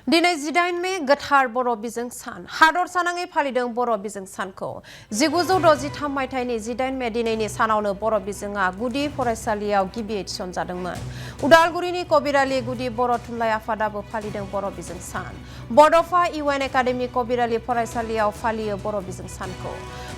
दिनै 18 मे गोथार बर' बिजों सान हादर सानाङै फालिदों बर' बिजों सानखौ 1963 मायथाइनि 18 मे दिनैनि सानावनो बर' बिजोङा गुदि फरायसालियाव गिबियै थिसनजादोंमोन। उदालगुरिनि कबिरालि गुदि बर' थुनलाइ आफादाबो फालिदों बर' बिजों सान। बड'फा इउएन एकाडेमि कबिरालि फरायसालियाव फालियो बर' बिजों सानखौ।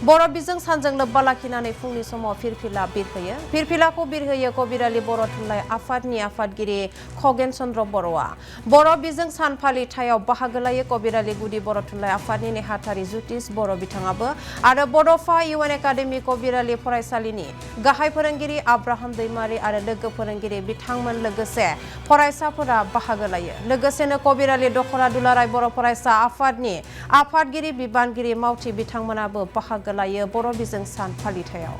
बर' बिजों सानजों लोब्बा लाखिनानै फुंनि समाव फिरफिला बिरहोयो। फिरफिलाखौ बिरहोयो कबिरालि बर' थुनलाइ आफादनि आफादगिरि खगेन चन्द्र बर'आ। बर' बिजों सान फालिथायाव बाहागो लायो कबिरालि गुदि बर' थुनलाइ आफादनि नेहाथारि जुतिस बर' बिथाङाबो आरो बड'फा इउएन एकाडेमि कबिरालि फरायसालिनि गाहाय फोरोंगिरि आब्राहाम दैमारि आरो लोगो फोरोंगिरि बिथांमोन लोगोसे फरायसाफोरा बाहागो लायो। लोगोसेनो कबिरालि दखरा दुलाराय बर' फरायसा आफादनि आफादगिरि बिबानगिरि मावथि बिथांमोनाबो बाहागो लायो बर' बिजों सान फालिथायाव।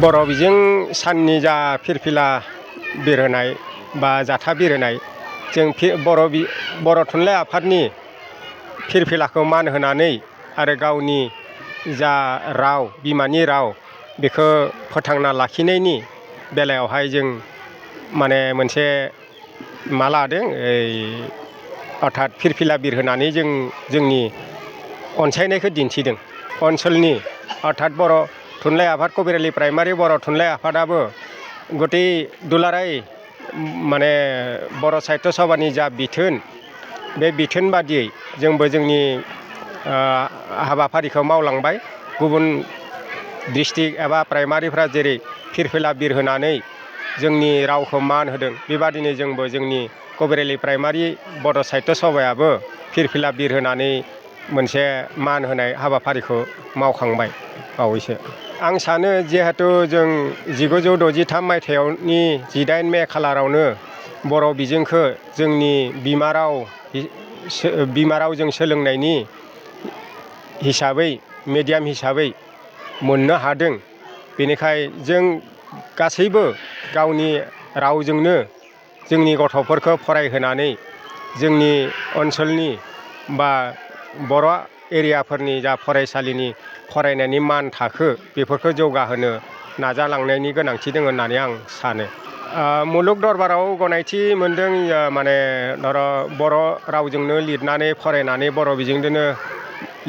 बर' बिजों साननि जा फिरफिला बिरहोनाय बा जाथा बिरहोनाय जों बर' थुनलाइ आफादनि फिरफिलाखौ मान होनानै आरो गावनि जा राव बिमानि राव बेखौ फोथांना लाखिनायनि बेलायावहाय जों माने मोनसे मा लादों अर्थात फिरफिला बिरहोनानै जों जोंनि अनसायनायखौ दिन्थिदों। ओनसोलनि अर्थात बर' थुनलाइ आफाद कबिरालि प्राइमारि बर' थुनलाइ आफादाबो गतै दुलाराय माने बर' साहित्य सभानि जा बिथोन बे बिथोन बादियै जोंबो जोंनि हाबाफारिखौ मावलांबाय। गुबुन डिस्ट्रिक्ट एबा प्राइमारिफ्रा जेरै फिरफिला बिरहोनानै जोंनि रावखौ मान होदों बेबादिनो जोंबो जोंनि कबिरालि प्राइमारि बर' साहित्य सभायाबो फिरफिला बिरहोनानै मोनसे मान होनाय हाबाफारिखौ मावखांबाय बावैसो। आं सानो जिहेथु जों 1963 मायथाइनि 18 मे खालारावनो बर' बिजोंखौ जोंनि बिमा रावजों सोलोंनायनि हिसाबै मेडियाम हिसाबै मोननो हादों। बेनिखाय जों गासैबो गावनि रावजोंनो जोंनि गथ'फोरखौ फरायहोनानै जोंनि ओनसोलनि बा बर' एरियाफोरनि जा फरायसालिनि फरायनायनि मान थाखो बेफोरखौ जौगाहोनो नाजालांनायनि गोनांथि दङ होननानै आं सानो। मुलुग दरबाराव गनायथि मोनदों माने बर' रावजोंनो लिरनानै फरायनानै बर' बिजोंजोंनो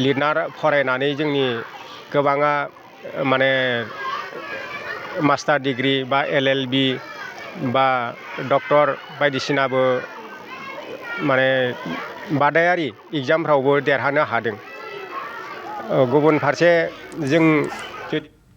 लिरना फरायनानै जोंनि गोबाङा माने मास्टार डिग्रि बा LLB बा डक्टर बायदिसिनाबो माने बादायारि एग्जामफ्रावबो देरहानो हादों। गुबुन फारसे जों